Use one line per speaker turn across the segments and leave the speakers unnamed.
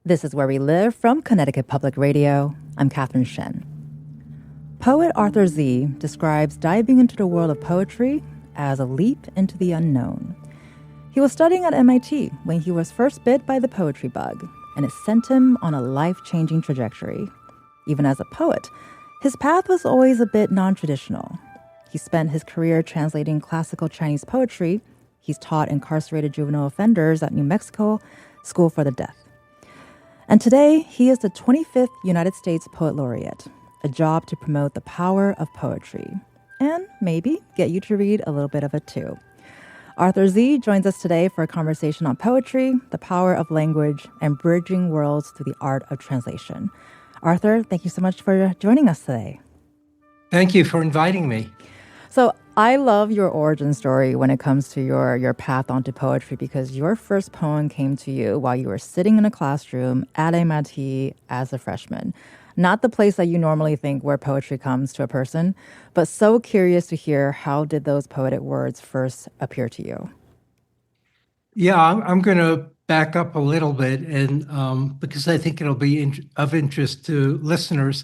This is Where We Live from Connecticut Public Radio. I'm Catherine Shen. Poet Arthur Sze describes diving into the world of poetry as a leap into the unknown. He was studying at MIT when he was first bit by the poetry bug, and it sent him on a life-changing trajectory. Even as a poet, his path was always a bit non-traditional. He spent his career translating classical Chinese poetry. He's taught incarcerated juvenile offenders at New Mexico School for the Deaf. And today, he is the 25th United States Poet Laureate, a job to promote the power of poetry, and maybe get you to read a little bit of it too. Arthur Sze joins us today for a conversation on poetry, the power of language, and bridging worlds through the art of translation. Arthur, thank you so much for joining us today.
Thank you for inviting me.
So I love your origin story when it comes to your path onto poetry, because your first poem came to you while you were sitting in a classroom at MIT as a freshman. Not the place that you normally think where poetry comes to a person, but so curious to hear, how did those poetic words first appear to you?
Yeah, I'm going to back up a little bit, and because I think it'll be of interest to listeners.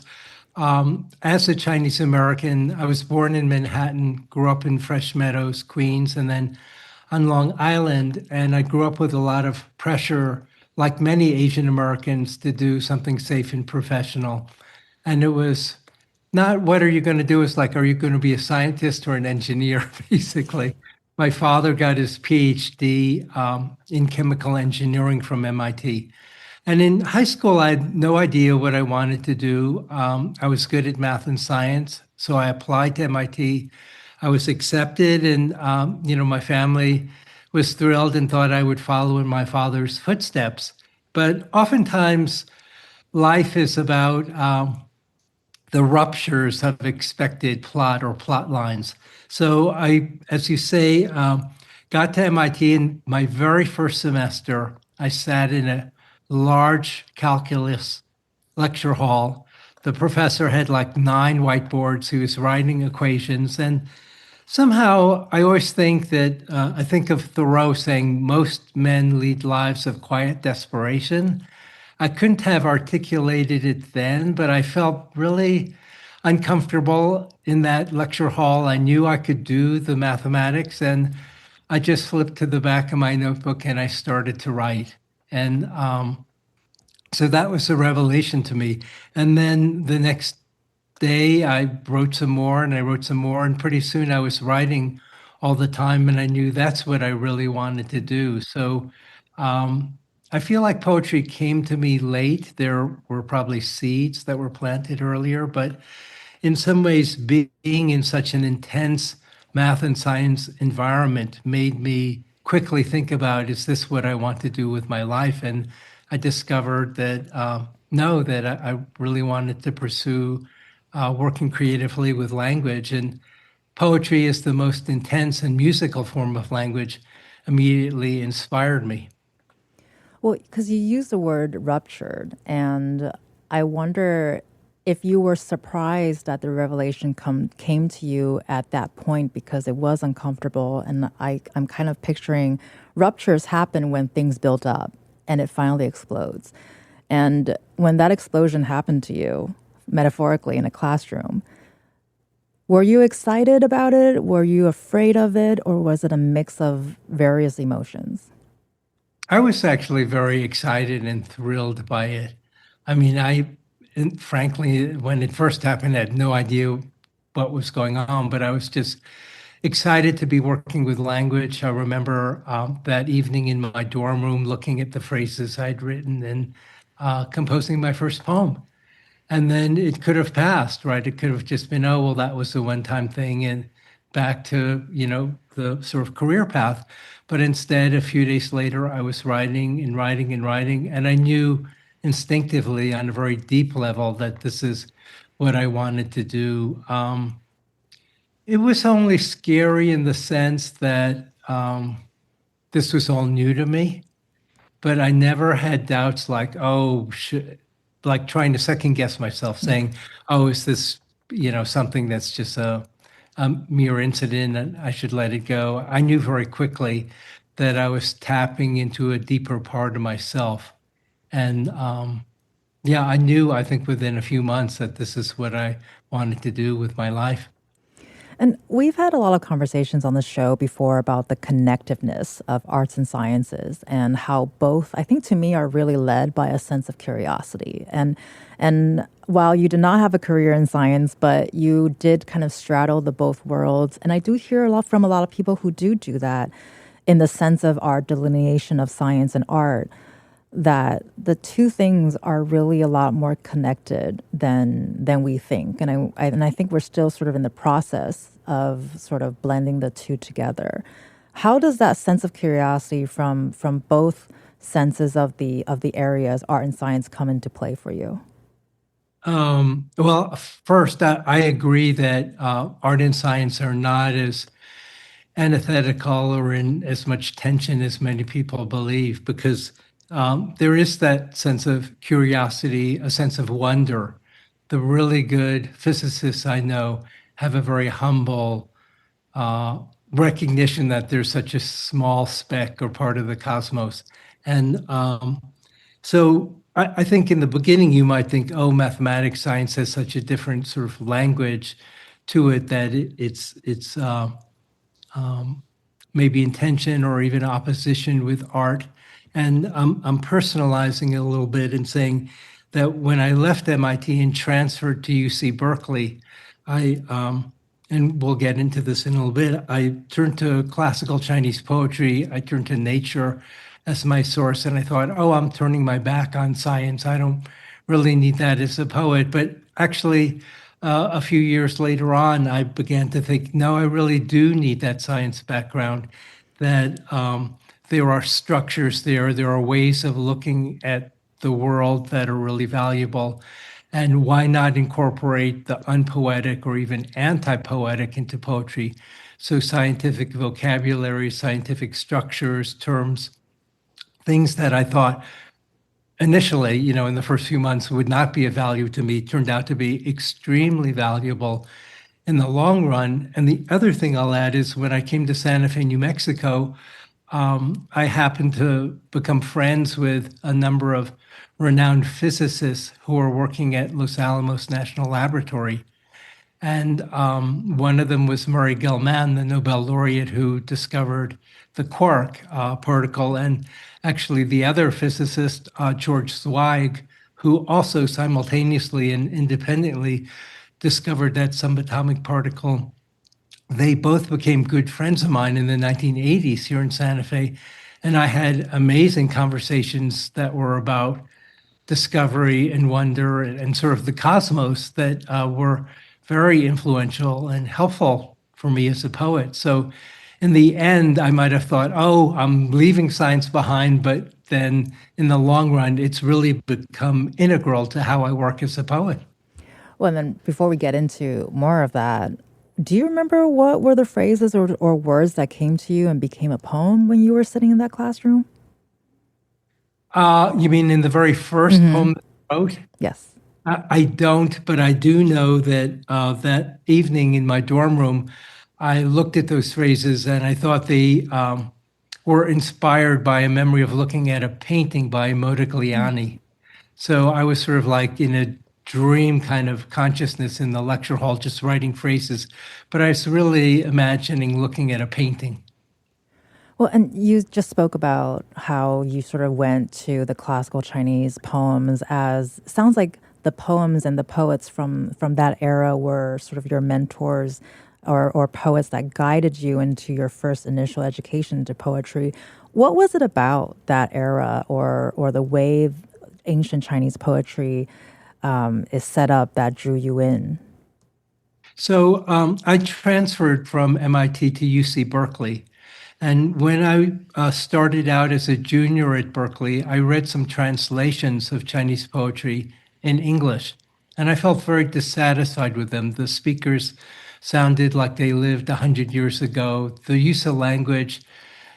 As a Chinese American, I was born in Manhattan, grew up in Fresh Meadows, Queens, and then on Long Island. And I grew up with a lot of pressure, like many Asian Americans, to do something safe and professional. And it was not what are you going to do? It's like, are you going to be a scientist or an engineer, basically. My father got his PhD in chemical engineering from MIT. And in high school, I had no idea what I wanted to do. I was good at math and science, so I applied to MIT. I was accepted, and my family was thrilled and thought I would follow in my father's footsteps. But oftentimes, life is about the ruptures of expected plot or plot lines. So I, as you say, got to MIT in my very first semester. I sat in a large calculus lecture hall. The professor had like 9 whiteboards. He was writing equations. And somehow I always think that I think of Thoreau saying most men lead lives of quiet desperation. I couldn't have articulated it then, but I felt really uncomfortable in that lecture hall. I knew I could do the mathematics, and I just flipped to the back of my notebook and I started to write. And so that was a revelation to me. And then the next day, I wrote some more and I wrote some more. And pretty soon I was writing all the time. And I knew that's what I really wanted to do. So I feel like poetry came to me late. There were probably seeds that were planted earlier. But in some ways, being in such an intense math and science environment made me quickly think about, is this what I want to do with my life? And I discovered that no, that I really wanted to pursue working creatively with language. And poetry is the most intense and musical form of language, immediately inspired me.
Well, because you used the word ruptured, and I wonder if you were surprised that the revelation came to you at that point, because it was uncomfortable. And I'm kind of picturing ruptures happen when things build up and it finally explodes. And when that explosion happened to you, metaphorically in a classroom, were you excited about it? Were you afraid of it? Or was it a mix of various emotions?
I was actually very excited and thrilled by it. I mean, and frankly, when it first happened, I had no idea what was going on, but I was just excited to be working with language. I remember that evening in my dorm room looking at the phrases I'd written and composing my first poem. And then it could have passed, right? It could have just been, oh, well, that was a one-time thing and back to, the sort of career path. But instead, a few days later, I was writing and writing and writing. And I knew instinctively on a very deep level that this is what I wanted to do. It was only scary in the sense that this was all new to me, but I never had doubts like, oh, like trying to second guess myself, saying, oh, is this, something that's just a mere incident and I should let it go. I knew very quickly that I was tapping into a deeper part of myself. And yeah, I knew, I think within a few months that this is what I wanted to do with my life.
And we've had a lot of conversations on the show before about the connectiveness of arts and sciences and how both, I think to me, are really led by a sense of curiosity. And while you did not have a career in science, but you did kind of straddle the both worlds. And I do hear a lot from a lot of people who do that in the sense of our delineation of science and art, that the two things are really a lot more connected than we think. And I think we're still sort of in the process of sort of blending the two together. How does that sense of curiosity from both senses of the areas art and science come into play for you?
Well, first, I agree that art and science are not as antithetical or in as much tension as many people believe, because there is that sense of curiosity, a sense of wonder. The really good physicists I know have a very humble recognition that there's such a small speck or part of the cosmos. And so I think in the beginning you might think, oh, mathematics, science has such a different sort of language to it that it's maybe in tension or even opposition with art. And I'm personalizing it a little bit and saying that when I left MIT and transferred to UC Berkeley, and we'll get into this in a little bit, I turned to classical Chinese poetry. I turned to nature as my source. And I thought, oh, I'm turning my back on science. I don't really need that as a poet. But actually, a few years later on, I began to think, no, I really do need that science background, that there are structures there are ways of looking at the world that are really valuable. And why not incorporate the unpoetic or even anti-poetic into poetry? So scientific vocabulary, scientific structures, terms, things that I thought initially, in the first few months would not be of value to me, turned out to be extremely valuable in the long run. And the other thing I'll add is when I came to Santa Fe, New Mexico, I happened to become friends with a number of renowned physicists who are working at Los Alamos National Laboratory. And one of them was Murray Gell-Mann, the Nobel laureate who discovered the quark particle. And actually, the other physicist, George Zweig, who also simultaneously and independently discovered that subatomic particle. They both became good friends of mine in the 1980s here in Santa Fe. And I had amazing conversations that were about discovery and wonder and sort of the cosmos that were very influential and helpful for me as a poet. So in the end, I might have thought, oh, I'm leaving science behind, but then in the long run, it's really become integral to how I work as a poet.
Well, and then before we get into more of that, do you remember what were the phrases or words that came to you and became a poem when you were sitting in that classroom?
You mean in the very first poem that I wrote?
Yes.
I don't, but I do know that that evening in my dorm room, I looked at those phrases and I thought they were inspired by a memory of looking at a painting by Modigliani. So I was sort of like in a dream kind of consciousness in the lecture hall, just writing phrases. But I was really imagining looking at a painting.
Well, and you just spoke about how you sort of went to the classical Chinese poems as sounds like the poems and the poets from that era were sort of your mentors or poets that guided you into your first initial education into poetry. What was it about that era or the way ancient Chinese poetry is set up that drew you in?
So I transferred from MIT to UC Berkeley. And when I started out as a junior at Berkeley, I read some translations of Chinese poetry in English, and I felt very dissatisfied with them. The speakers sounded like they lived 100 years ago. The use of language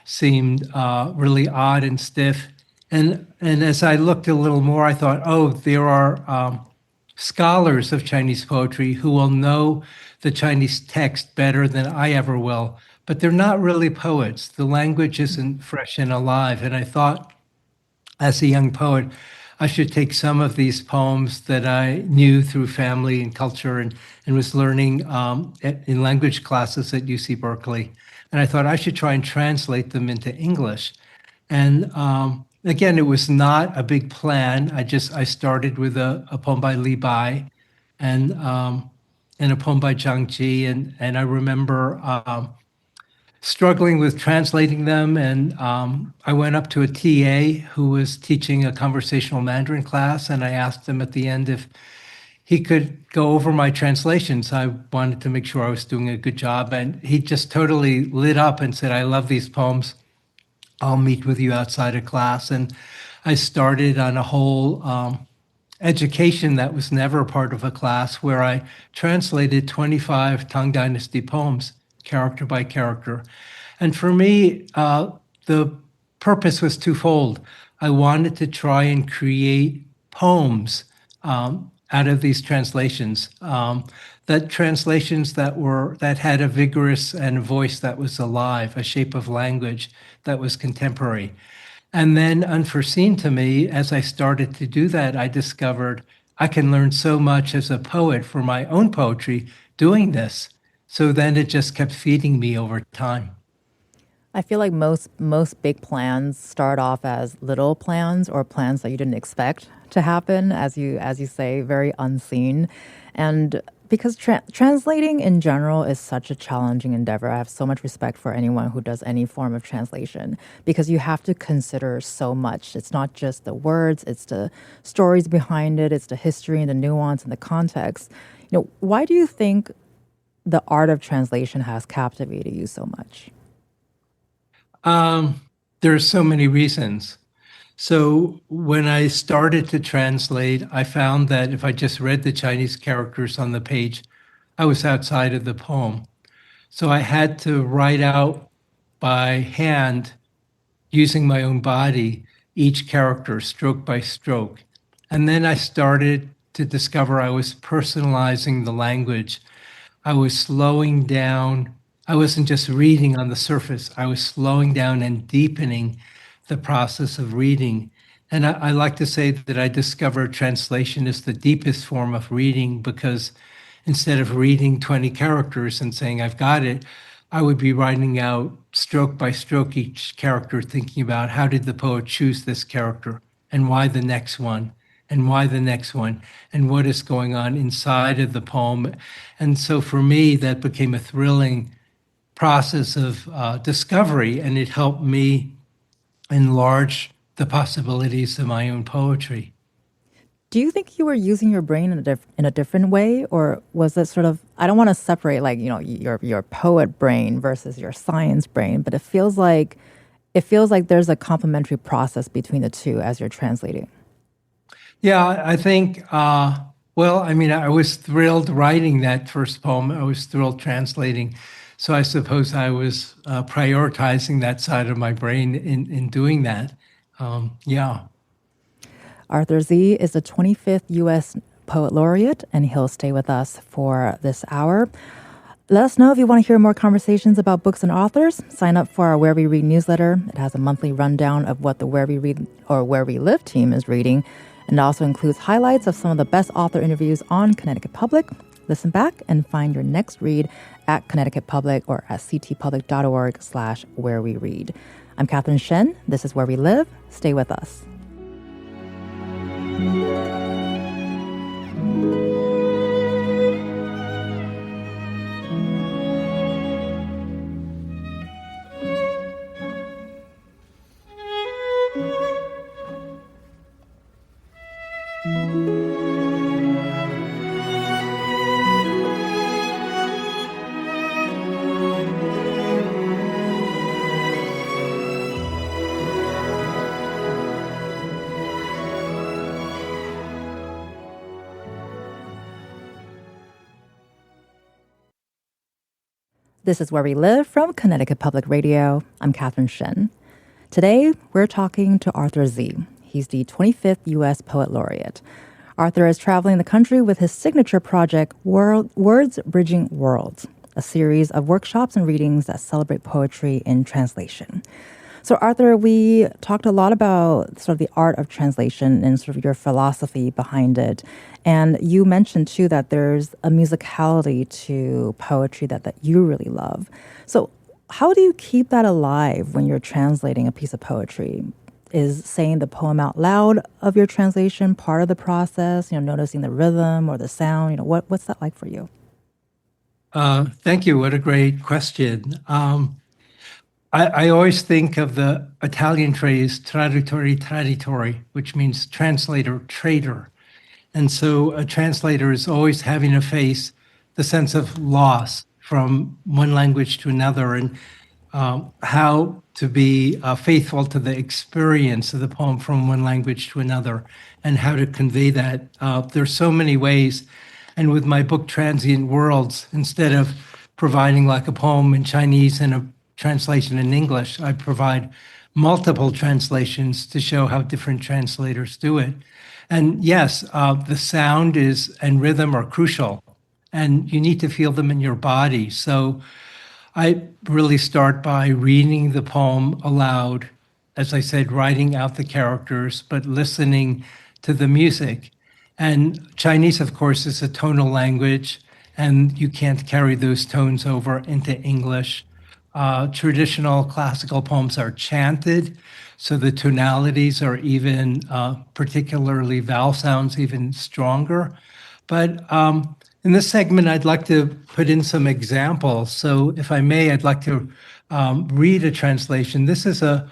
seemed really odd and stiff. And as I looked a little more, I thought, oh, there are scholars of Chinese poetry who will know the Chinese text better than I ever will, but they're not really poets. The language isn't fresh and alive. And I thought, as a young poet, I should take some of these poems that I knew through family and culture and was learning in language classes at UC Berkeley. And I thought I should try and translate them into English. And again, it was not a big plan. I started with a poem by Li Bai and a poem by Zhang Ji. And I remember struggling with translating them. And I went up to a TA who was teaching a conversational Mandarin class, and I asked him at the end if he could go over my translations. I wanted to make sure I was doing a good job. And he just totally lit up and said, I love these poems. I'll meet with you outside of class. And I started on a whole education that was never part of a class where I translated 25 Tang Dynasty poems, character by character. And for me, the purpose was twofold. I wanted to try and create poems out of these translations, that translations that had a vigorous and a voice that was alive, a shape of language that was contemporary. And then, unforeseen to me, as I started to do that, I discovered I can learn so much as a poet for my own poetry doing this. So then it just kept feeding me over time.
I feel like most big plans start off as little plans or plans that you didn't expect to happen, as you say, very unseen. And because translating in general is such a challenging endeavor, I have so much respect for anyone who does any form of translation because you have to consider so much. It's not just the words, it's the stories behind it, it's the history and the nuance and the context. Why do you think the art of translation has captivated you so much?
There are so many reasons. So when I started to translate, I found that if I just read the Chinese characters on the page, I was outside of the poem. So I had to write out by hand, using my own body, each character stroke by stroke. And then I started to discover I was personalizing the language. I was slowing down. I wasn't just reading on the surface. I was slowing down and deepening the process of reading. And I like to say that I discovered translation is the deepest form of reading because instead of reading 20 characters and saying, I've got it, I would be writing out stroke by stroke each character, thinking about how did the poet choose this character and why the next one and why the next one and what is going on inside of the poem. And so for me, that became a thrilling process of discovery, and it helped me enlarge the possibilities of my own poetry.
Do you think you were using your brain in a different way, or was it sort of? I don't want to separate your poet brain versus your science brain, but it feels like there's a complementary process between the two as you're translating.
Yeah, I think. I was thrilled writing that first poem. I was thrilled translating. So I suppose I was prioritizing that side of my brain in doing that. Yeah.
Arthur Sze is the 25th U.S. Poet Laureate, and he'll stay with us for this hour. Let us know if you want to hear more conversations about books and authors. Sign up for our Where We Read newsletter. It has a monthly rundown of what the Where We Read or Where We Live team is reading, and also includes highlights of some of the best author interviews on Connecticut Public. Listen back and find your next read at Connecticut Public or at ctpublic.org/where we read. I'm Catherine Shen. This is Where We Live. Stay with us. This is Where We Live from Connecticut Public Radio. I'm Catherine Shen. Today, we're talking to Arthur Sze. He's the 25th U.S. Poet Laureate. Arthur is traveling the country with his signature project, Words Bridging Worlds, a series of workshops and readings that celebrate poetry in translation. So, Arthur, we talked a lot about sort of the art of translation and sort of your philosophy behind it. And you mentioned too that there's a musicality to poetry that you really love. So, how do you keep that alive when you're translating a piece of poetry? Is saying the poem out loud of your translation part of the process? Noticing the rhythm or the sound. What's that like for you?
Thank you. What a great question. I always think of the Italian phrase traduttore traditore, which means translator, trader. And so a translator is always having to face the sense of loss from one language to another and how to be faithful to the experience of the poem from one language to another and how to convey that. There's so many ways. And with my book, Transient Worlds, instead of providing like a poem in Chinese and a translation in English, I provide multiple translations to show how different translators do it. And yes, the sound is and rhythm are crucial, and you need to feel them in your body. So I really start by reading the poem aloud, as I said, writing out the characters, but listening to the music. And Chinese, of course, is a tonal language, and you can't carry those tones over into English. Traditional classical poems are chanted, so the tonalities are even, particularly vowel sounds, even stronger. But in this segment, I'd like to put in some examples. So if I may, I'd like to read a translation. This is a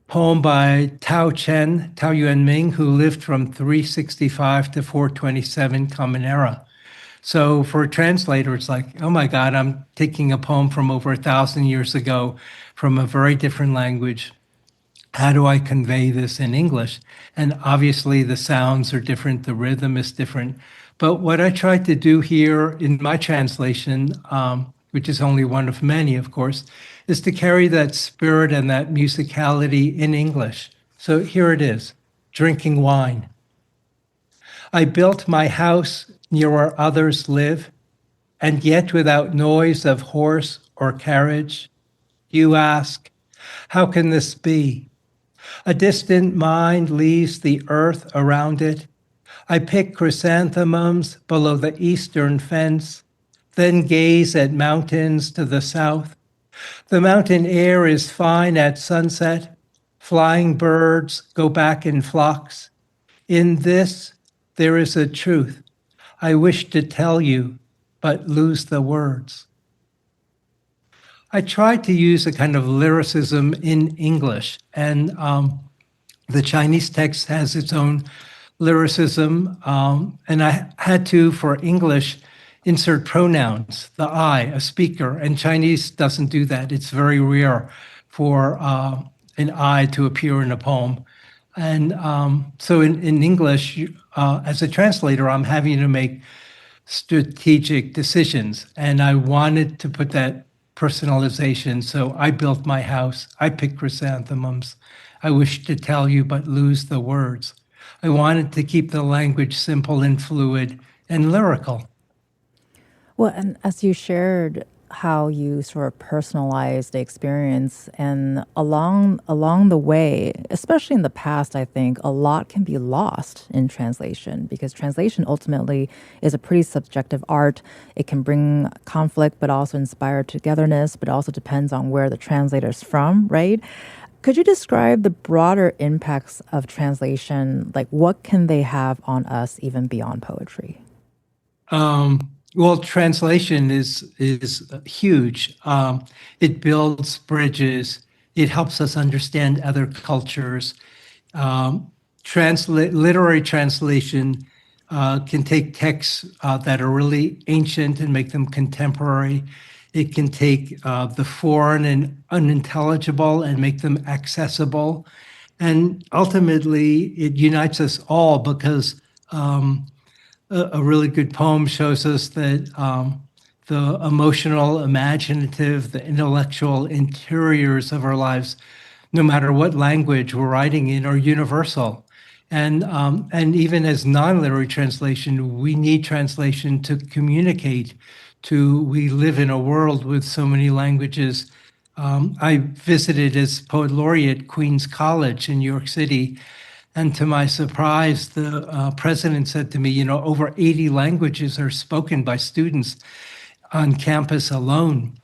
poem by Tao Yuanming, who lived from 365 to 427 Common Era. So for a translator, it's like, oh my God, I'm taking a poem from over 1,000 years ago from a very different language. How do I convey this in English? And obviously the sounds are different, the rhythm is different. But what I tried to do here in my translation, which is only one of many, of course, is to carry that spirit and that musicality in English. So here it is, Drinking Wine. I built my house near where others live, and yet without noise of horse or carriage. You ask, how can this be? A distant mind leaves the earth around it. I pick chrysanthemums below the eastern fence, then gaze at mountains to the south. The mountain air is fine at sunset. Flying birds go back in flocks. In this, there is a truth I wish to tell you, but lose the words. I tried to use a kind of lyricism in English, and the Chinese text has its own lyricism, and I had to, for English, insert pronouns, the I, a speaker, and Chinese doesn't do that. It's very rare for an I to appear in a poem. And so in English, as a translator, I'm having to make strategic decisions. And I wanted to put that personalization. So I built my house. I picked chrysanthemums. I wish to tell you, but lose the words. I wanted to keep the language simple and fluid and lyrical.
Well, and as you shared how you sort of personalized the experience, and along the way, especially in the past, I think a lot can be lost in translation because translation ultimately is a pretty subjective art. It can bring conflict, but also inspire togetherness, but also depends on where the translator's from, right? Could you describe the broader impacts of translation? Like, what can they have on us even beyond poetry?
Well, translation is huge. It builds bridges. It helps us understand other cultures. Literary translation can take texts that are really ancient and make them contemporary. It can take the foreign and unintelligible and make them accessible. And ultimately, it unites us all because a really good poem shows us that the emotional, imaginative, the intellectual interiors of our lives, no matter what language we're writing in, are universal. And even as non-literary translation, we need translation to communicate. We live in a world with so many languages I visited as Poet Laureate Queens College in New York City. And to my surprise, the president said to me, over 80 languages are spoken by students on campus alone,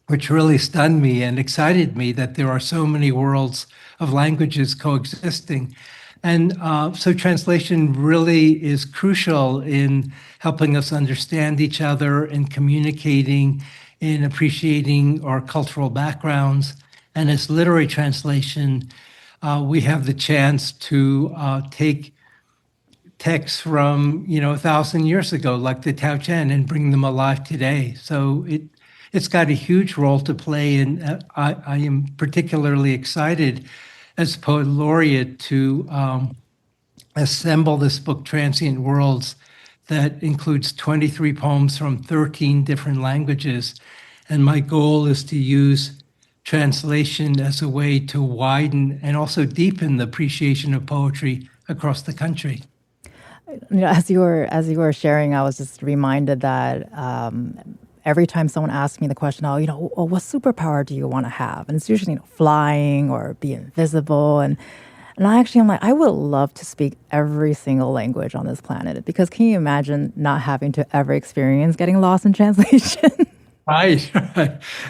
which really stunned me and excited me that there are so many worlds of languages coexisting. And so translation really is crucial in helping us understand each other, in communicating, in appreciating our cultural backgrounds. And as literary translation, we have the chance to take texts from 1,000 years ago, like the Tao Chen, and bring them alive today. So it's got a huge role to play, and I am particularly excited as poet laureate to assemble this book, Transient Worlds, that includes 23 poems from 13 different languages. And my goal is to use translation as a way to widen and also deepen the appreciation of poetry across the country.
As you were sharing, I was just reminded that every time someone asks me the question, what superpower do you want to have? And it's usually flying or be invisible. And I'm like, I would love to speak every single language on this planet, because can you imagine not having to ever experience getting lost in translation?
Right.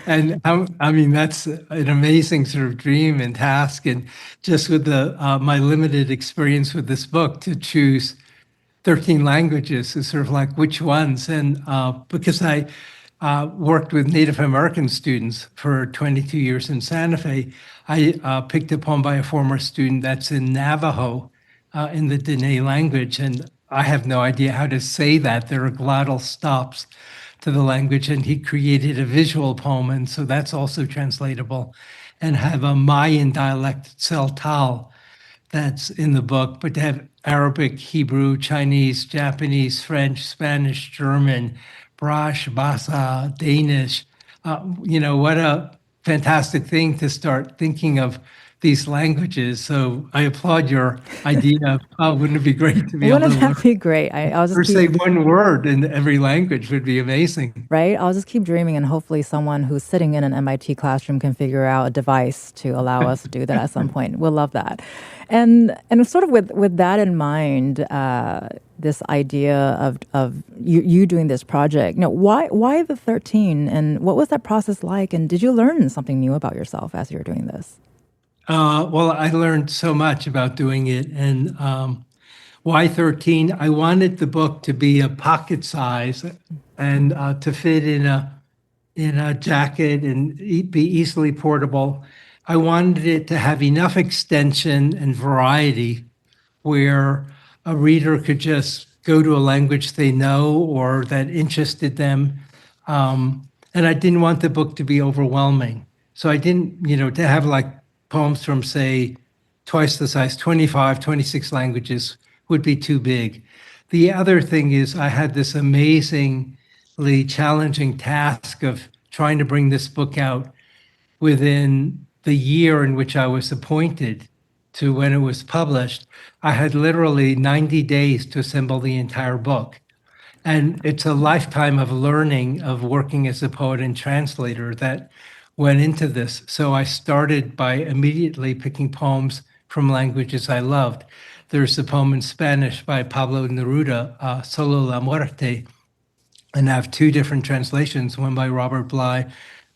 And that's an amazing sort of dream and task. And just with my limited experience with this book, to choose 13 languages is sort of like which ones. And because I worked with Native American students for 22 years in Santa Fe, I picked a poem by a former student that's in Navajo in the Dene language. And I have no idea how to say that. There are glottal stops to the language. And he created a visual poem. And so that's also translatable. And have a Mayan dialect, Tseltal, that's in the book, but to have Arabic, Hebrew, Chinese, Japanese, French, Spanish, German, Brash, Basa, Danish. What a fantastic thing to start thinking of these languages. So I applaud your idea of, wouldn't it be great to be able to
Wouldn't that be great? I'll
or
just
say
keep,
one word in every language would be amazing.
right? I'll just keep dreaming, and hopefully someone who's sitting in an MIT classroom can figure out a device to allow us to do that at some point. We'll love that. And sort of with that in mind, this idea of you doing this project, why the 13, and what was that process like? And did you learn something new about yourself as you were doing this?
Well, I learned so much about doing it. And why 13? I wanted the book to be a pocket size and to fit in a jacket and be easily portable. I wanted it to have enough extension and variety where a reader could just go to a language they know or that interested them. And I didn't want the book to be overwhelming. So I didn't, to have like poems from, say, twice the size, 25, 26 languages would be too big. The other thing is I had this amazingly challenging task of trying to bring this book out within the year in which I was appointed to when it was published. I had literally 90 days to assemble the entire book. And it's a lifetime of learning, of working as a poet and translator that went into this. So I started by immediately picking poems from languages I loved. There's a poem in Spanish by Pablo Neruda, Solo la Muerte, and I have two different translations, one by Robert Bly,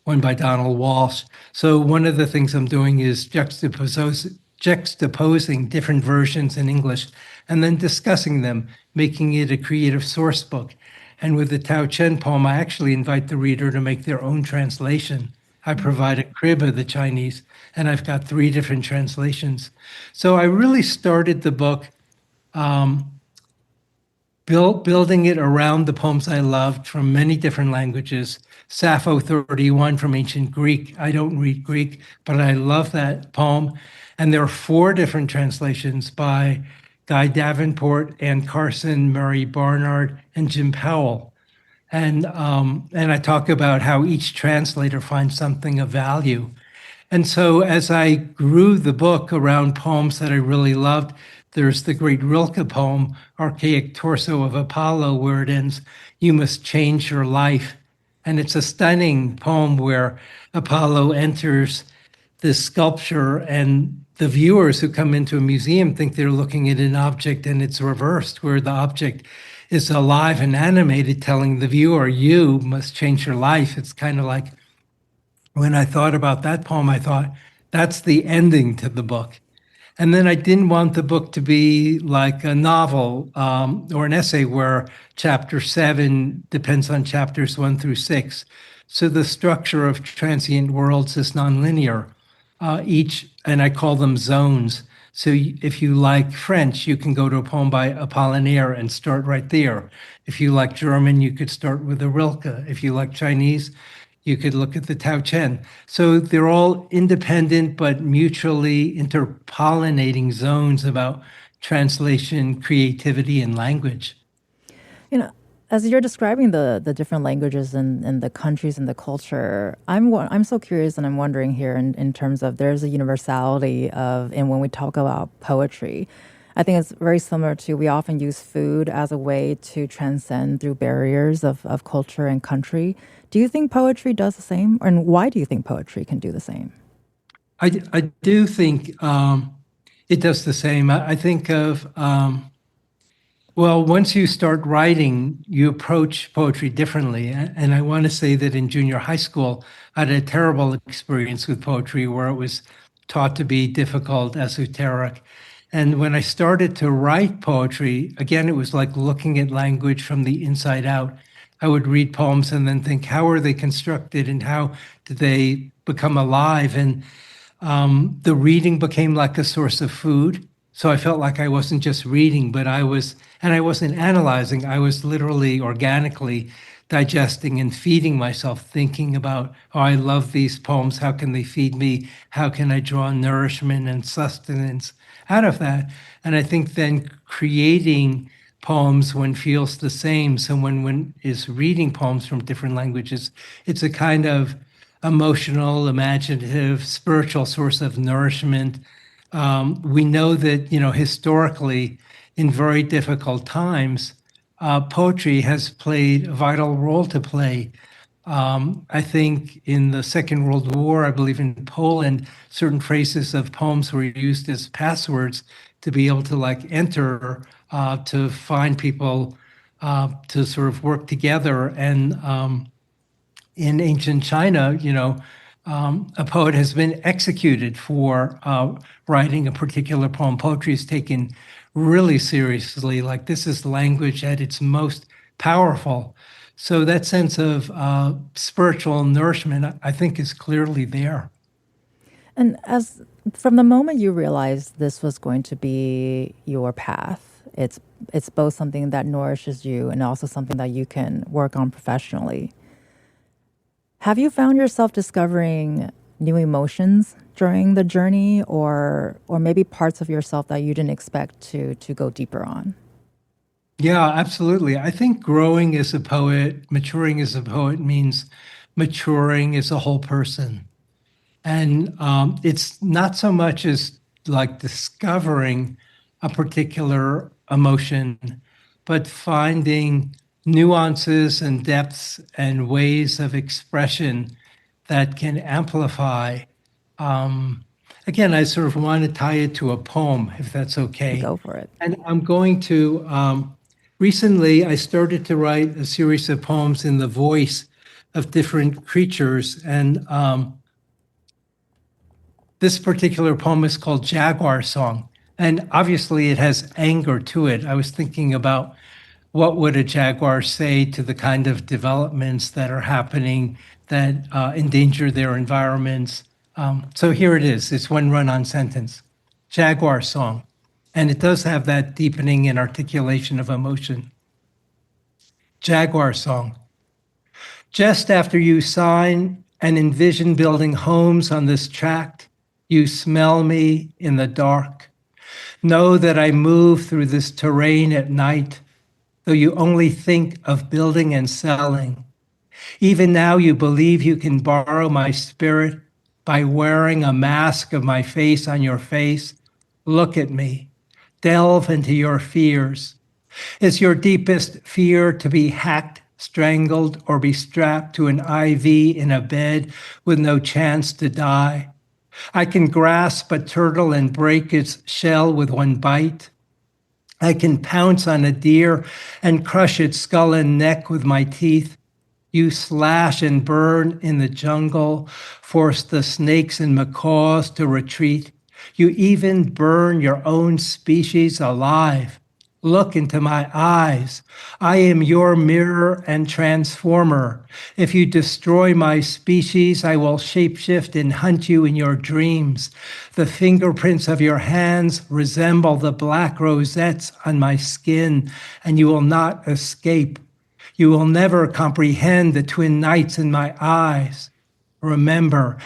one by Donald Walsh. So one of the things I'm doing is juxtaposing different versions in English and then discussing them, making it a creative source book. And with the Tao Chen poem, I actually invite the reader to make their own translation. I provide a crib of the Chinese, and I've got 3 different translations. So I really started the book building it around the poems I loved from many different languages. Sappho 31 from ancient Greek. I don't read Greek, but I love that poem. And there are 4 different translations by Guy Davenport, Ann Carson, Mary Barnard, and Jim Powell. And I talk about how each translator finds something of value. And so as I grew the book around poems that I really loved, there's the great Rilke poem, Archaic Torso of Apollo, where it ends, "You must change your life And it's a stunning poem where Apollo enters this sculpture, and the viewers who come into a museum think they're looking at an object, and it's reversed, where the object is alive and animated, telling the viewer, you must change your life. It's kind of like when I thought about that poem, I thought that's the ending to the book. And then I didn't want the book to be like a novel or an essay where chapter 7 depends on chapters 1 through 6. So the structure of Transient Worlds is nonlinear. And I call them zones. So if you like French, you can go to a poem by Apollinaire and start right there. If you like German, you could start with a Rilke. If you like Chinese, you could look at the Tao Chen. So they're all independent but mutually interpollinating zones about translation, creativity, and language.
You know, as you're describing the different languages and the countries and the culture, I'm so curious, and I'm wondering here in terms of there's a universality of, and when we talk about poetry, I think it's very similar to, we often use food as a way to transcend through barriers of culture and country. Do you think poetry does the same? And why do you think poetry can do the same?
I do think it does the same. I think of well, once you start writing, you approach poetry differently. And I want to say that in junior high school, I had a terrible experience with poetry where it was taught to be difficult, esoteric. And when I started to write poetry, again, it was like looking at language from the inside out. I would read poems and then think, how are they constructed and how did they become alive? And the reading became like a source of food. So I felt like I wasn't just reading, but I wasn't analyzing. I was literally organically digesting and feeding myself, thinking about, oh, I love these poems. How can they feed me? How can I draw nourishment and sustenance out of that? And I think then creating poems when feels the same. So when is reading poems from different languages, it's a kind of emotional, imaginative, spiritual source of nourishment. We know that, historically, in very difficult times, poetry has played a vital role to play. I think in the Second World War, I believe in Poland, certain phrases of poems were used as passwords to be able to enter to find people to sort of work together. And in ancient China, a poet has been executed for writing a particular poem. Poetry is taken really seriously, like this is language at its most powerful. So that sense of spiritual nourishment, I think, is clearly there.
And as from the moment you realized this was going to be your path, it's both something that nourishes you and also something that you can work on professionally. Have you found yourself discovering new emotions during the journey, or maybe parts of yourself that you didn't expect to go deeper on?
Yeah, absolutely. I think growing as a poet, maturing as a poet means maturing as a whole person. And it's not so much as like discovering a particular emotion, but finding nuances and depths and ways of expression that can amplify. Again, I sort of want to tie it to a poem, if that's okay.
Go for it.
And I'm going to, recently, I started to write a series of poems in the voice of different creatures. And this particular poem is called Jaguar Song. And obviously, it has anger to it. I was thinking about what would a jaguar say to the kind of developments that are happening that endanger their environments. So here it is. It's one run-on sentence. Jaguar Song. And it does have that deepening and articulation of emotion. Jaguar Song. Just after you sign and envision building homes on this tract, you smell me in the dark. Know that I move through this terrain at night, though you only think of building and selling. Even now you believe you can borrow my spirit by wearing a mask of my face on your face. Look at me. Delve into your fears. Is your deepest fear to be hacked strangled, or be strapped to an IV in a bed with no chance to die. I can grasp a turtle and break its shell with one bite. I can pounce on a deer and crush its skull and neck with my teeth. You slash and burn in the jungle, force the snakes and macaws to retreat. You even burn your own species alive. Look into my eyes. I am your mirror and transformer. If you destroy my species, I will shapeshift and hunt you in your dreams. The fingerprints of your hands resemble the black rosettes on my skin, and you will not escape. You will never comprehend the twin nights in my eyes. Remember,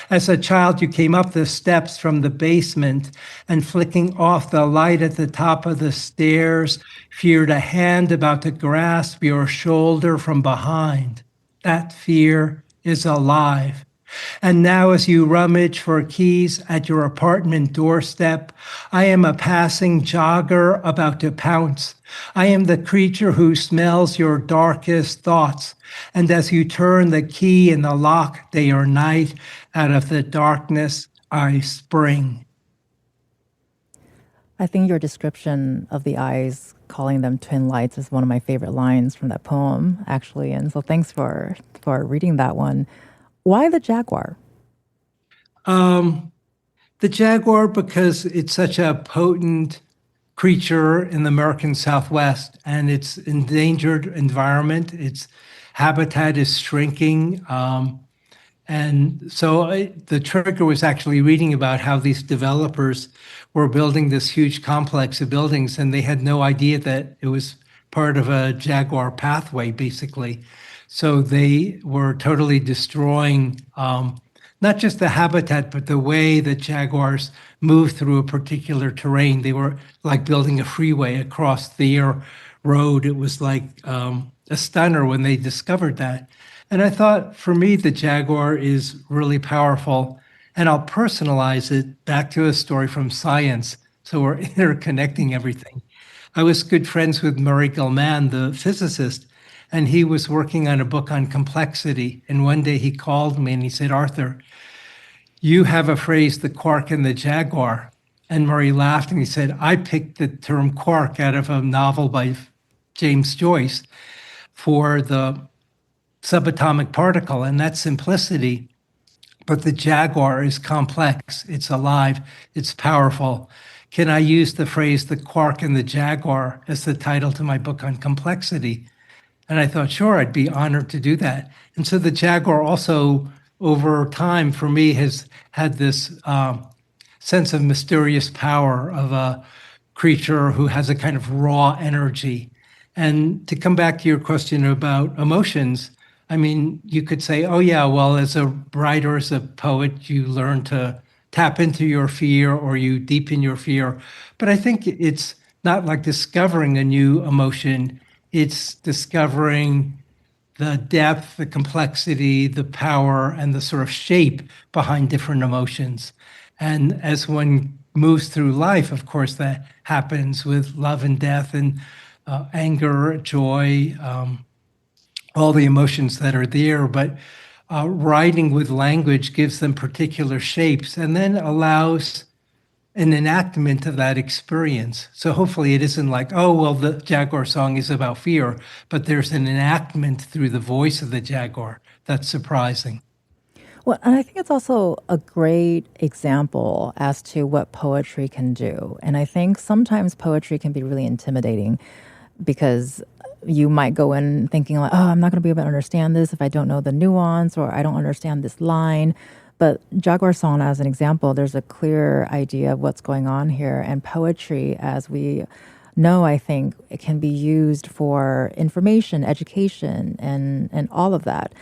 as a child, you came up the steps from the basement and flicking off the light at the top of the stairs, feared a hand about to grasp your shoulder from behind. That fear is alive. And now, as you rummage for keys at your apartment doorstep, I am a passing jogger about to pounce. I am the creature who smells your darkest thoughts. And as you turn the key in the lock day or night, out of the darkness, I spring.
I think your description of the eyes, calling them twin lights, is one of my favorite lines from that poem, actually. And so thanks for reading that one. Why the jaguar?
Um, the jaguar, because it's such a potent creature in the American Southwest, and it's endangered environment. Its habitat is shrinking. And so the trigger was actually reading about how these developers were building this huge complex of buildings, and they had no idea that it was part of a jaguar pathway, basically. So they were totally destroying not just the habitat, but the way that jaguars move through a particular terrain. They were like building a freeway across their road. It was like a stunner when they discovered that. And I thought, for me, the jaguar is really powerful. And I'll personalize it back to a story from science. So we're interconnecting everything. I was good friends with Murray Gell-Mann, the physicist, and he was working on a book on complexity. And one day he called me and he said, Arthur, you have a phrase, the quark and the jaguar. And Murray laughed and he said, I picked the term quark out of a novel by James Joyce for the subatomic particle, and that's simplicity. But the jaguar is complex, it's alive, it's powerful. Can I use the phrase the quark and the jaguar as the title to my book on complexity? And I thought, sure, I'd be honored to do that. And so the jaguar also, over time, for me, has had this sense of mysterious power of a creature who has a kind of raw energy. And to come back to your question about emotions, I mean, you could say, oh, yeah, well, as a writer, as a poet, you learn to tap into your fear or you deepen your fear. But I think it's not like discovering a new emotion, it's discovering the depth, the complexity, the power, and the sort of shape behind different emotions. And as one moves through life, of course, that happens with love and death and anger, joy, all the emotions that are there. But writing with language gives them particular shapes and then allows an enactment of that experience. So hopefully it isn't like, oh, well, the jaguar song is about fear, but there's an enactment through the voice of the jaguar that's surprising.
Well, and I think it's also a great example as to what poetry can do. And I think sometimes poetry can be really intimidating because you might go in thinking like, oh, I'm not going to be able to understand this if I don't know the nuance or I don't understand this line. But Jaguar Song, as an example, there's a clear idea of what's going on here. And poetry, as we know, I think it can be used for information, education, and all of that.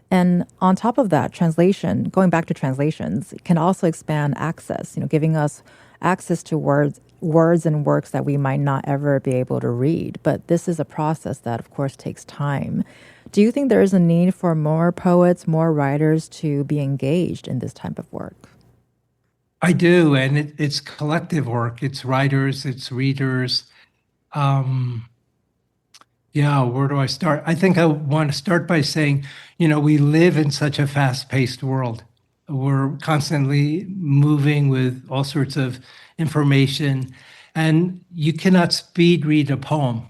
And on top of that, translation, going back to translations, can also expand access, giving us access to words and works that we might not ever be able to read. But this is a process that, of course, takes time. Do you think there is a need for more poets, more writers to be engaged in this type of work?
I do, and it's collective work. It's writers, it's readers. Um, Yeah, where do I start? I think I want to start by saying, we live in such a fast-paced world. We're constantly moving with all sorts of information, and you cannot speed read a poem.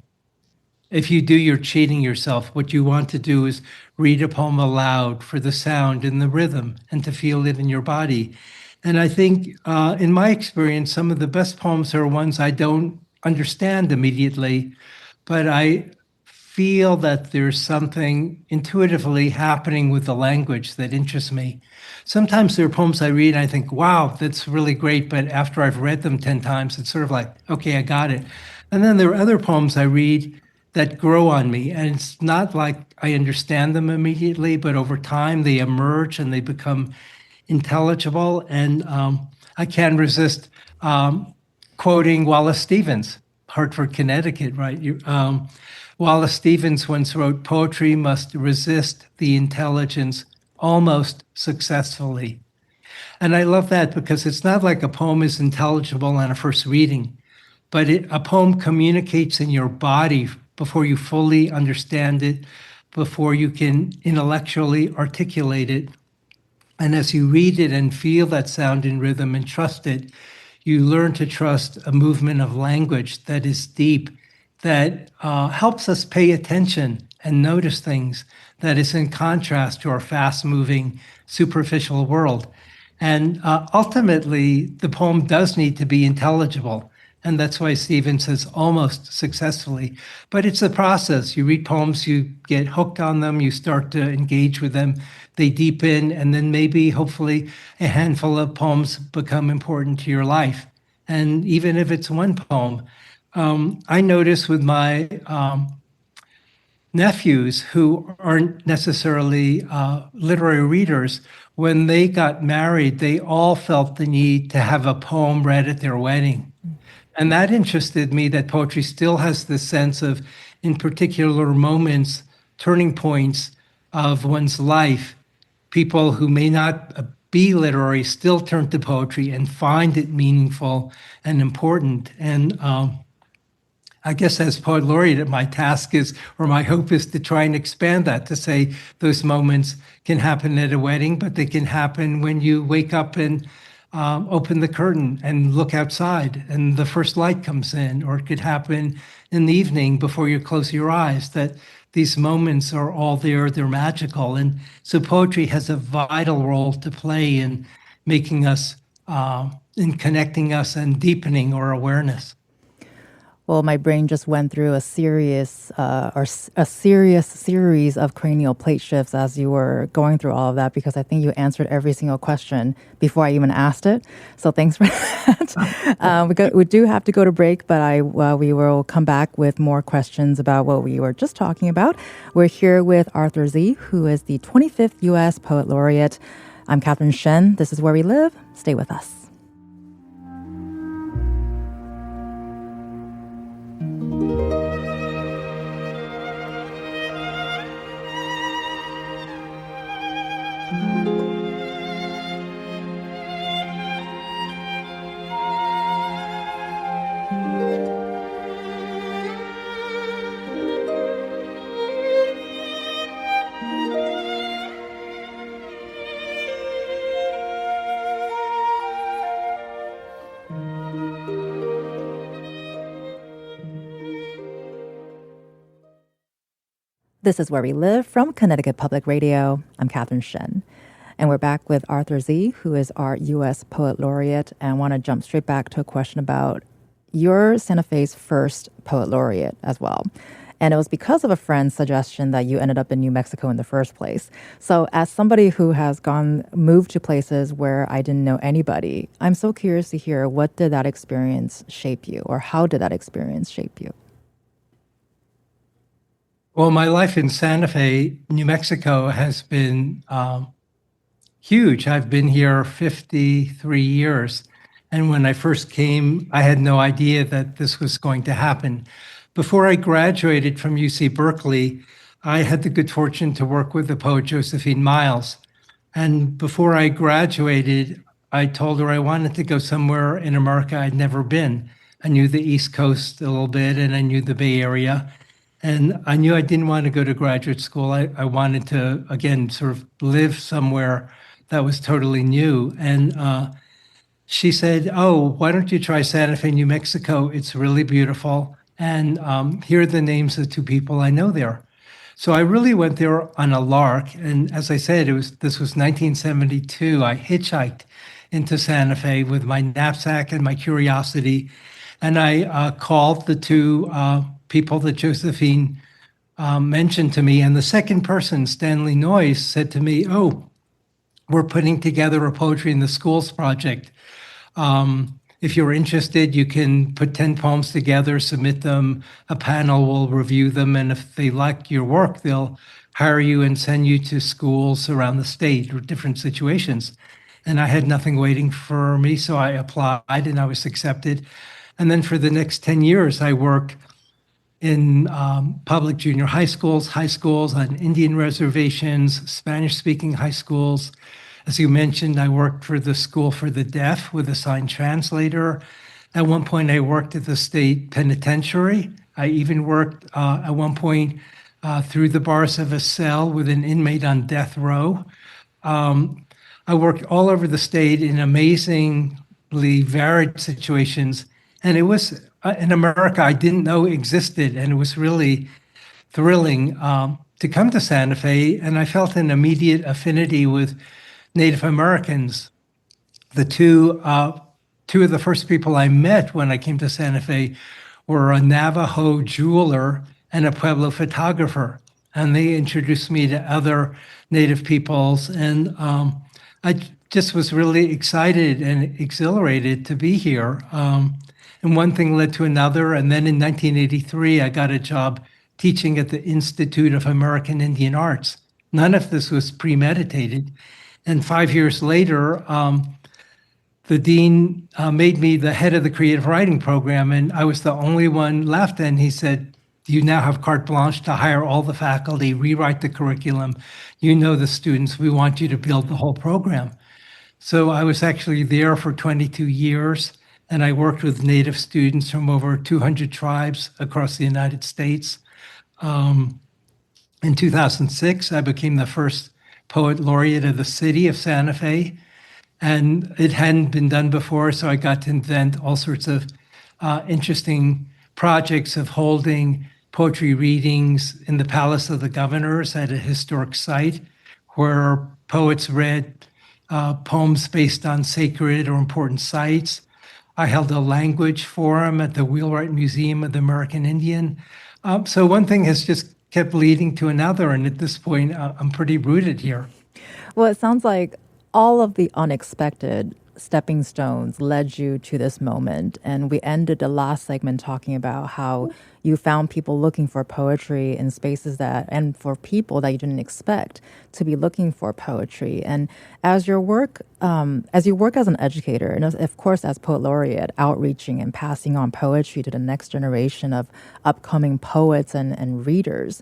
If you do, you're cheating yourself. What you want to do is read a poem aloud for the sound and the rhythm and to feel it in your body. And I think, in my experience, some of the best poems are ones I don't understand immediately, but I feel that there's something intuitively happening with the language that interests me. Sometimes there are poems I read and I think, wow, that's really great. But after I've read them 10 times, it's sort of like, okay, I got it. And then there are other poems I read that grow on me. And it's not like I understand them immediately, but over time they emerge and they become intelligible. And I can't resist quoting Wallace Stevens, Hartford, Connecticut, right? Wallace Stevens once wrote, "Poetry must resist the intelligence almost successfully." And I love that because it's not like a poem is intelligible on a first reading, but a poem communicates in your body before you fully understand it, before you can intellectually articulate it. And as you read it and feel that sound and rhythm and trust it, you learn to trust a movement of language that is deep, that helps us pay attention and notice things, that is in contrast to our fast moving, superficial world. And ultimately, the poem does need to be intelligible. And that's why Stephen says almost successfully. But it's a process. You read poems, you get hooked on them, you start to engage with them, they deepen, and then maybe, hopefully, a handful of poems become important to your life. And even if it's one poem, I notice with my nephews who aren't necessarily literary readers, when they got married, they all felt the need to have a poem read at their wedding. And that interested me, that poetry still has this sense of, in particular moments, turning points of one's life, people who may not be literary still turn to poetry and find it meaningful and important. And I guess as poet laureate, my task is, or my hope is, to try and expand that, to say those moments can happen at a wedding, but they can happen when you wake up and open the curtain and look outside and the first light comes in, or it could happen in the evening before you close your eyes, that these moments are all there, they're magical. And so poetry has a vital role to play in making us, in connecting us and deepening our awareness.
Well, my brain just went through a serious series of cranial plate shifts as you were going through all of that, because I think you answered every single question before I even asked it. So thanks for that. We do have to go to break, but we will come back with more questions about what we were just talking about. We're here with Arthur Sze, who is the 25th U.S. Poet Laureate. I'm Catherine Shen. This is Where We Live. Stay with us. This is Where We Live from Connecticut Public Radio. I'm Catherine Shen. And we're back with Arthur Sze, who is our U.S. Poet Laureate. And I want to jump straight back to a question about your Santa Fe's first Poet Laureate as well. And it was because of a friend's suggestion that you ended up in New Mexico in the first place. So as somebody who has moved to places where I didn't know anybody, I'm so curious to hear, what did that experience shape you, or how did that experience shape you?
Well, my life in Santa Fe, New Mexico, has been huge. I've been here 53 years. And when I first came, I had no idea that this was going to happen. Before I graduated from UC Berkeley, I had the good fortune to work with the poet Josephine Miles. And before I graduated, I told her I wanted to go somewhere in America I'd never been. I knew the East Coast a little bit, and I knew the Bay Area. And I knew I didn't want to go to graduate school. I wanted to, again, sort of live somewhere that was totally new. And she said, "Oh, why don't you try Santa Fe, New Mexico? It's really beautiful. And here are the names of two people I know there." So I really went there on a lark. And as I said, this was 1972. I hitchhiked into Santa Fe with my knapsack and my curiosity. And I called the two people that Josephine mentioned to me. And the second person, Stanley Noyes, said to me, "Oh, we're putting together a Poetry in the Schools project. If you're interested, you can put 10 poems together, submit them, a panel will review them, and if they like your work, they'll hire you and send you to schools around the state or different situations." And I had nothing waiting for me, so I applied and I was accepted. And then for the next 10 years, I worked in public junior high schools on Indian reservations, Spanish-speaking high schools. As you mentioned, I worked for the School for the Deaf with a sign translator. At one point, I worked at the state penitentiary. I even worked at one point through the bars of a cell with an inmate on death row. I worked all over the state in amazingly varied situations. And it was in America I didn't know existed. And it was really thrilling to come to Santa Fe. And I felt an immediate affinity with Native Americans. The two of the first people I met when I came to Santa Fe were a Navajo jeweler and a Pueblo photographer. And they introduced me to other Native peoples. And I just was really excited and exhilarated to be here. And one thing led to another. And then in 1983, I got a job teaching at the Institute of American Indian Arts. None of this was premeditated. And 5 years later, the dean made me the head of the creative writing program, and I was the only one left. And he said, "You now have carte blanche to hire all the faculty, rewrite the curriculum. You know the students. We want you to build the whole program." So I was actually there for 22 years, and I worked with Native students from over 200 tribes across the United States. In 2006, I became the first Poet Laureate of the city of Santa Fe. And it hadn't been done before, so I got to invent all sorts of interesting projects of holding poetry readings in the Palace of the Governors at a historic site where poets read poems based on sacred or important sites. I held a language forum at the Wheelwright Museum of the American Indian. So one thing has just kept leading to another, and at this point, I'm pretty rooted here.
Well, it sounds like all of the unexpected stepping stones led you to this moment. And we ended the last segment talking about how you found people looking for poetry in spaces that, and for people that you didn't expect to be looking for poetry. And as you work as an educator, and of course as Poet Laureate, outreaching and passing on poetry to the next generation of upcoming poets and readers,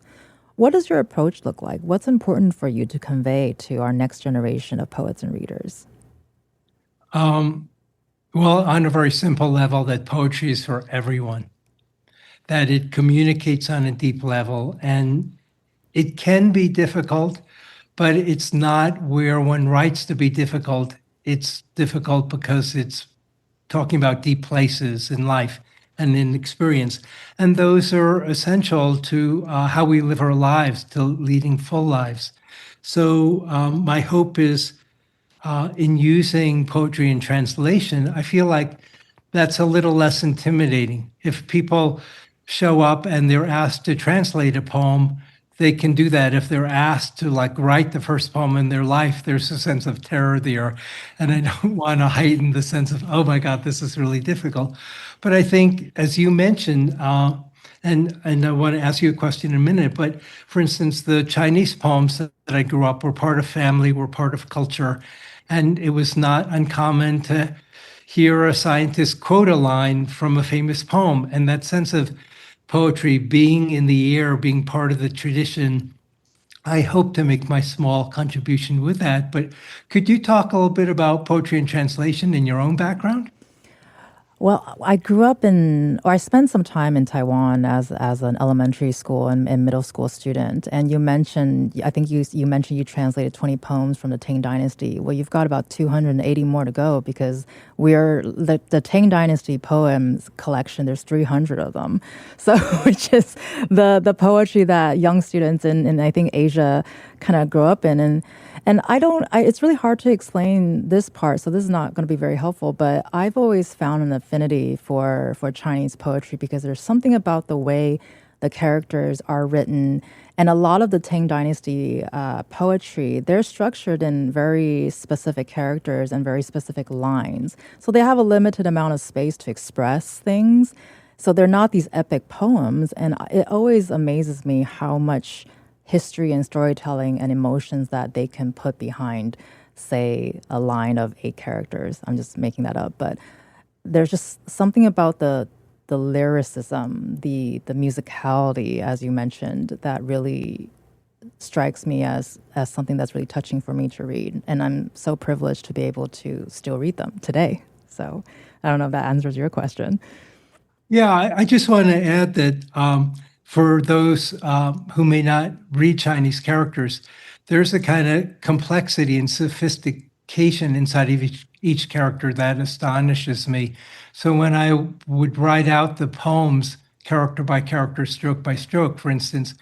what does your approach look like? What's important for you to convey to our next generation of poets and readers?
Well, on a very simple level, that poetry is for everyone, that it communicates on a deep level, and it can be difficult, but it's not where one writes to be difficult. It's difficult because it's talking about deep places in life and in experience. And those are essential to how we live our lives, to leading full lives. So my hope is in using poetry in translation, I feel like that's a little less intimidating. If people show up and they're asked to translate a poem, they can do that. If they're asked to write the first poem in their life, there's a sense of terror there. And I don't want to heighten the sense of, oh my God, this is really difficult. But I think, as you mentioned, and I want to ask you a question in a minute, but for instance, the Chinese poems that I grew up were part of family, were part of culture. And it was not uncommon to hear a scientist quote a line from a famous poem. And that sense of poetry being in the air, being part of the tradition, I hope to make my small contribution with that. But could you talk a little bit about poetry and translation in your own background?
Well, I grew up I spent some time in Taiwan as an elementary school and middle school student. And you mentioned, I think you mentioned you translated 20 poems from the Tang Dynasty. Well, you've got about 280 more to go because the Tang Dynasty poems collection. There's 300 of them, so which is the poetry that young students in I think Asia kind of grow up in. And it's really hard to explain this part, so this is not going to be very helpful, but I've always found an affinity for Chinese poetry because there's something about the way the characters are written. And a lot of the Tang Dynasty poetry, they're structured in very specific characters and very specific lines. So they have a limited amount of space to express things. So they're not these epic poems. And it always amazes me how much history and storytelling and emotions that they can put behind, say, a line of 8 characters. I'm just making that up, but there's just something about the lyricism, the musicality, as you mentioned, that really strikes me as something that's really touching for me to read. And I'm so privileged to be able to still read them today. So I don't know if that answers your question.
Yeah, I just want to add that for those who may not read Chinese characters, there's a kind of complexity and sophistication inside of each character that astonishes me. So when I would write out the poems, character by character, stroke by stroke, for instance,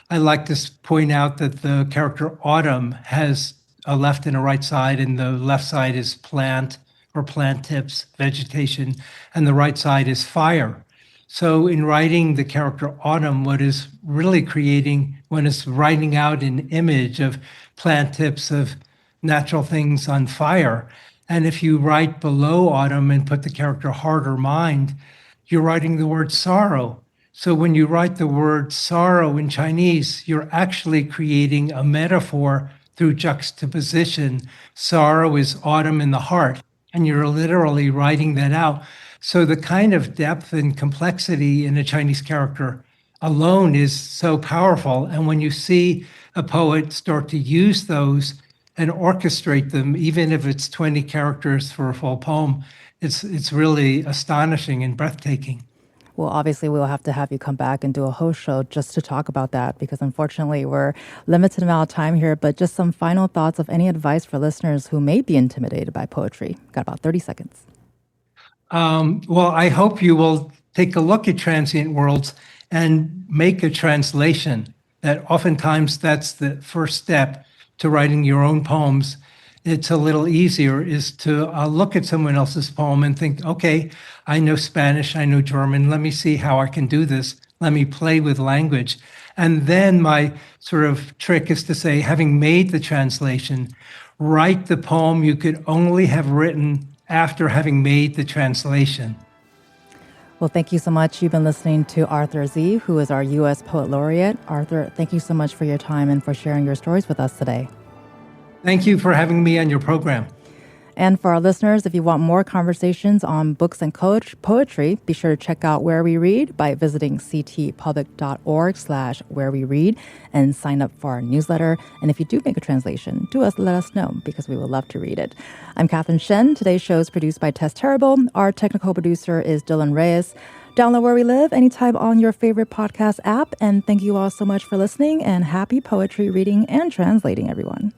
I like to point out that the character Autumn has a left and a right side, and the left side is plant or plant tips, vegetation, and the right side is fire. So in writing the character Autumn, what is really creating, when it's writing out an image of plant tips, of natural things on fire, and if you write below Autumn and put the character Heart or Mind, you're writing the word sorrow. So when you write the word sorrow in Chinese, you're actually creating a metaphor through juxtaposition. Sorrow is autumn in the heart, and you're literally writing that out. So the kind of depth and complexity in a Chinese character alone is so powerful. And when you see a poet start to use those and orchestrate them, even if it's 20 characters for a full poem, it's really astonishing and breathtaking.
Well, obviously, we'll have to have you come back and do a whole show just to talk about that because unfortunately, we're limited amount of time here. But just some final thoughts of any advice for listeners who may be intimidated by poetry. Got about 30 seconds.
Well, I hope you will take a look at Transient Worlds and make a translation. That oftentimes that's the first step to writing your own poems. It's a little easier is to look at someone else's poem and think, okay, I know Spanish, I know German, let me see how I can do this. Let me play with language. And then my sort of trick is to say, having made the translation, write the poem you could only have written after having made the translation.
Well, thank you so much. You've been listening to Arthur Sze, who is our U.S. Poet Laureate. Arthur, thank you so much for your time and for sharing your stories with us today.
Thank you for having me on your program.
And for our listeners, if you want more conversations on books and poetry, be sure to check out Where We Read by visiting ctpublic.org/where we read and sign up for our newsletter. And if you do make a translation, let us know because we would love to read it. I'm Catherine Shen. Today's show is produced by Tess Terrible. Our technical producer is Dylan Reyes. Download Where We Live anytime on your favorite podcast app. And thank you all so much for listening and happy poetry reading and translating, everyone.